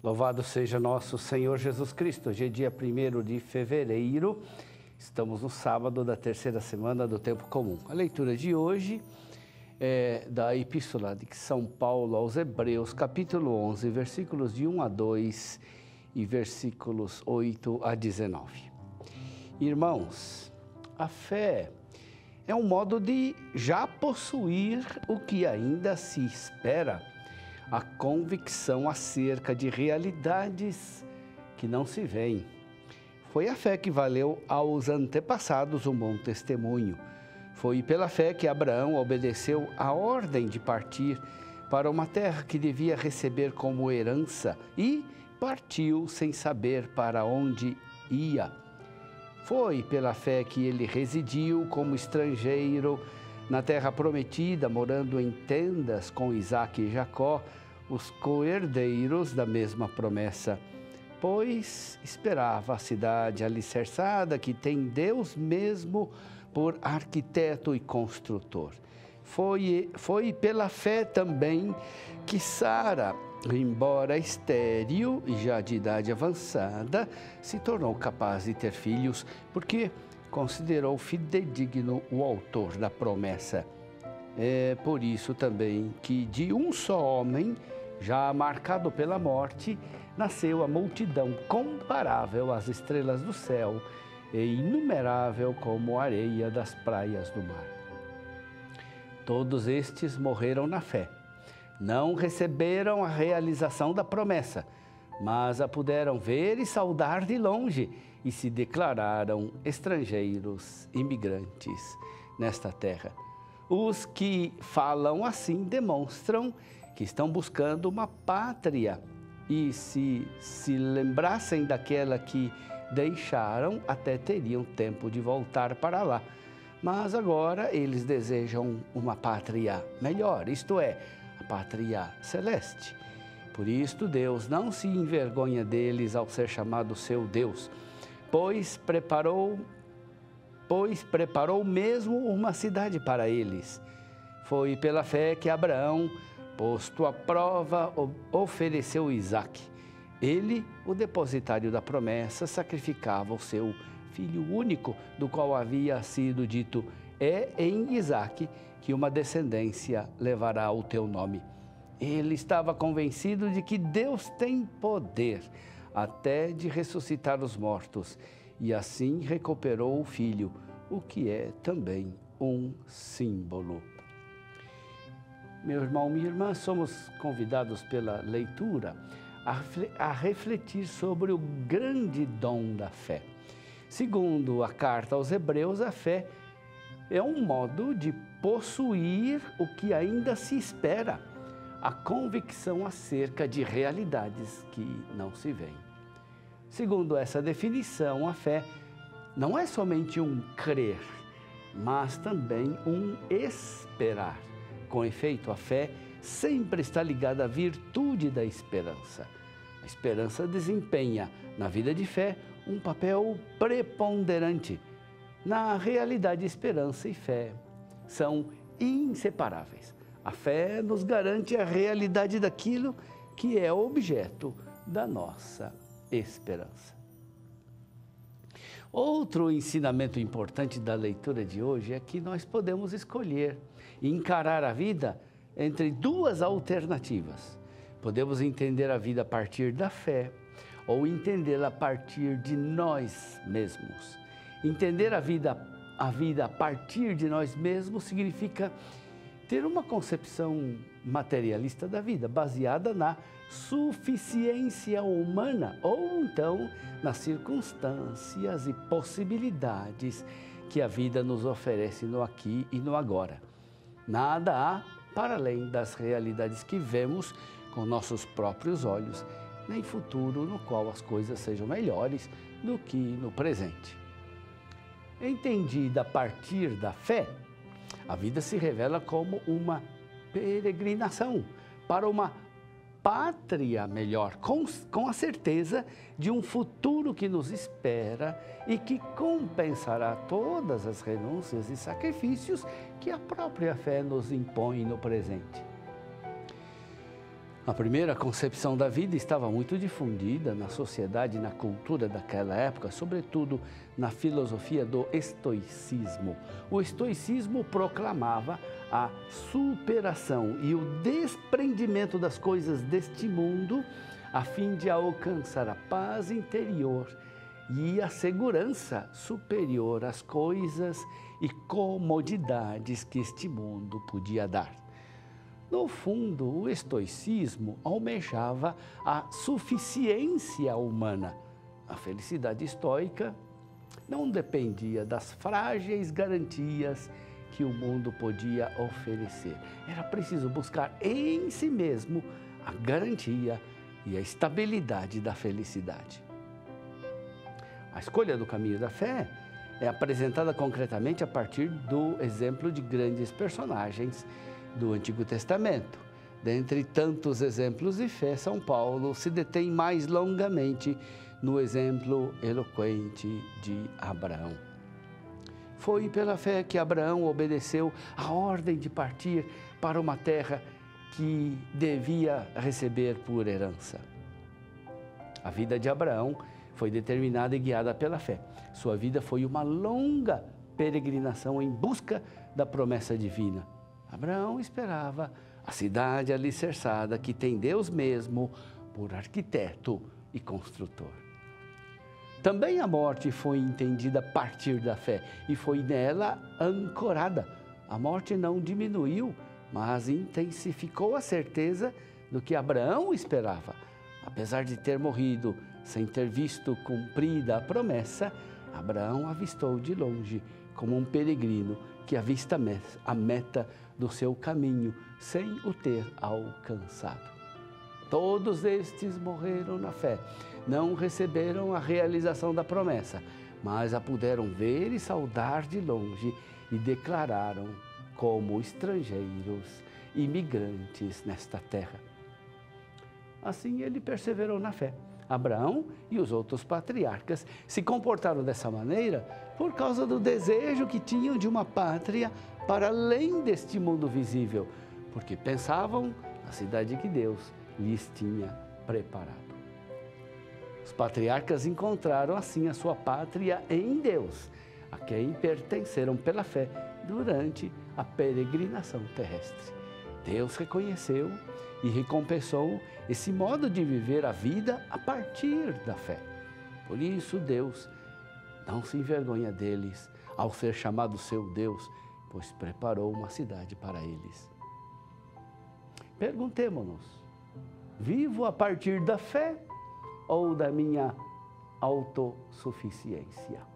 Louvado seja nosso Senhor Jesus Cristo. Hoje é dia 1º de fevereiro, estamos no sábado da terceira semana do tempo comum. A leitura de hoje é da Epístola de São Paulo aos Hebreus, capítulo 11, versículos de 1 a 2 e versículos 8 a 19. Irmãos, a fé é um modo de já possuir o que ainda se espera, a convicção acerca de realidades que não se veem. Foi a fé que valeu aos antepassados um bom testemunho. Foi pela fé que Abraão obedeceu a ordem de partir para uma terra que devia receber como herança e partiu sem saber para onde ia. Foi pela fé que ele residiu como estrangeiro na terra prometida, morando em tendas com Isaque e Jacó, os co-herdeiros da mesma promessa, pois esperava a cidade alicerçada que tem Deus mesmo por arquiteto e construtor. Foi pela fé também que Sara, embora estéril e já de idade avançada, se tornou capaz de ter filhos, porque considerou fidedigno o autor da promessa. É por isso também que de um só homem, já marcado pela morte, nasceu a multidão comparável às estrelas do céu e inumerável como a areia das praias do mar. Todos estes morreram na fé. Não receberam a realização da promessa, mas a puderam ver e saudar de longe e se declararam estrangeiros, imigrantes nesta terra. Os que falam assim demonstram que estão buscando uma pátria e se lembrassem daquela que deixaram, até teriam tempo de voltar para lá. Mas agora eles desejam uma pátria melhor, isto é, a pátria celeste. Por isto Deus não se envergonha deles ao ser chamado seu Deus, pois preparou mesmo uma cidade para eles. Foi pela fé que Abraão, posto à prova, ofereceu Isaque. Ele, o depositário da promessa, sacrificava o seu filho único, do qual havia sido dito: é em Isaque que uma descendência levará o teu nome. Ele estava convencido de que Deus tem poder até de ressuscitar os mortos, e assim recuperou o filho, o que é também um símbolo. Meu irmão, minha irmã, somos convidados pela leitura a refletir sobre o grande dom da fé. Segundo a carta aos Hebreus, a fé é um modo de possuir o que ainda se espera, a convicção acerca de realidades que não se veem. Segundo essa definição, a fé não é somente um crer, mas também um esperar. Com efeito, a fé sempre está ligada à virtude da esperança. A esperança desempenha, na vida de fé, um papel preponderante. Na realidade, esperança e fé são inseparáveis. A fé nos garante a realidade daquilo que é objeto da nossa esperança. Outro ensinamento importante da leitura de hoje é que nós podemos escolher e encarar a vida entre duas alternativas. Podemos entender a vida a partir da fé ou entendê-la a partir de nós mesmos. Entender a vida a partir de nós mesmos significa ter uma concepção materialista da vida, baseada na suficiência humana ou então nas circunstâncias e possibilidades que a vida nos oferece no aqui e no agora. Nada há para além das realidades que vemos com nossos próprios olhos, nem futuro no qual as coisas sejam melhores do que no presente. Entendida a partir da fé, a vida se revela como uma peregrinação para uma pátria melhor, com a certeza de um futuro que nos espera e que compensará todas as renúncias e sacrifícios que a própria fé nos impõe no presente. A primeira concepção da vida estava muito difundida na sociedade e na cultura daquela época, sobretudo na filosofia do estoicismo. O estoicismo proclamava a superação e o desprendimento das coisas deste mundo, a fim de alcançar a paz interior e a segurança superior às coisas e comodidades que este mundo podia dar. No fundo, o estoicismo almejava a suficiência humana. A felicidade estoica não dependia das frágeis garantias que o mundo podia oferecer. Era preciso buscar em si mesmo a garantia e a estabilidade da felicidade. A escolha do caminho da fé é apresentada concretamente a partir do exemplo de grandes personagens do Antigo Testamento. Dentre tantos exemplos de fé, São Paulo se detém mais longamente no exemplo eloquente de Abraão. Foi pela fé que Abraão obedeceu à ordem de partir para uma terra que devia receber por herança. A vida de Abraão foi determinada e guiada pela fé. Sua vida foi uma longa peregrinação em busca da promessa divina. Abraão esperava a cidade alicerçada que tem Deus mesmo por arquiteto e construtor. Também a morte foi entendida a partir da fé e foi nela ancorada. A morte não diminuiu, mas intensificou a certeza do que Abraão esperava. Apesar de ter morrido sem ter visto cumprida a promessa, Abraão avistou de longe, como um peregrino que avista a meta do seu caminho sem o ter alcançado. Todos estes morreram na fé, não receberam a realização da promessa, mas a puderam ver e saudar de longe e declararam como estrangeiros, imigrantes nesta terra. Assim ele perseverou na fé. Abraão e os outros patriarcas se comportaram dessa maneira por causa do desejo que tinham de uma pátria para além deste mundo visível, porque pensavam na cidade que Deus lhes tinha preparado. Os patriarcas encontraram assim a sua pátria em Deus, a quem pertenceram pela fé durante a peregrinação terrestre. Deus reconheceu e recompensou esse modo de viver a vida a partir da fé. Por isso, Deus não se envergonha deles ao ser chamado seu Deus, pois preparou uma cidade para eles. Perguntemo-nos: vivo a partir da fé ou da minha autossuficiência?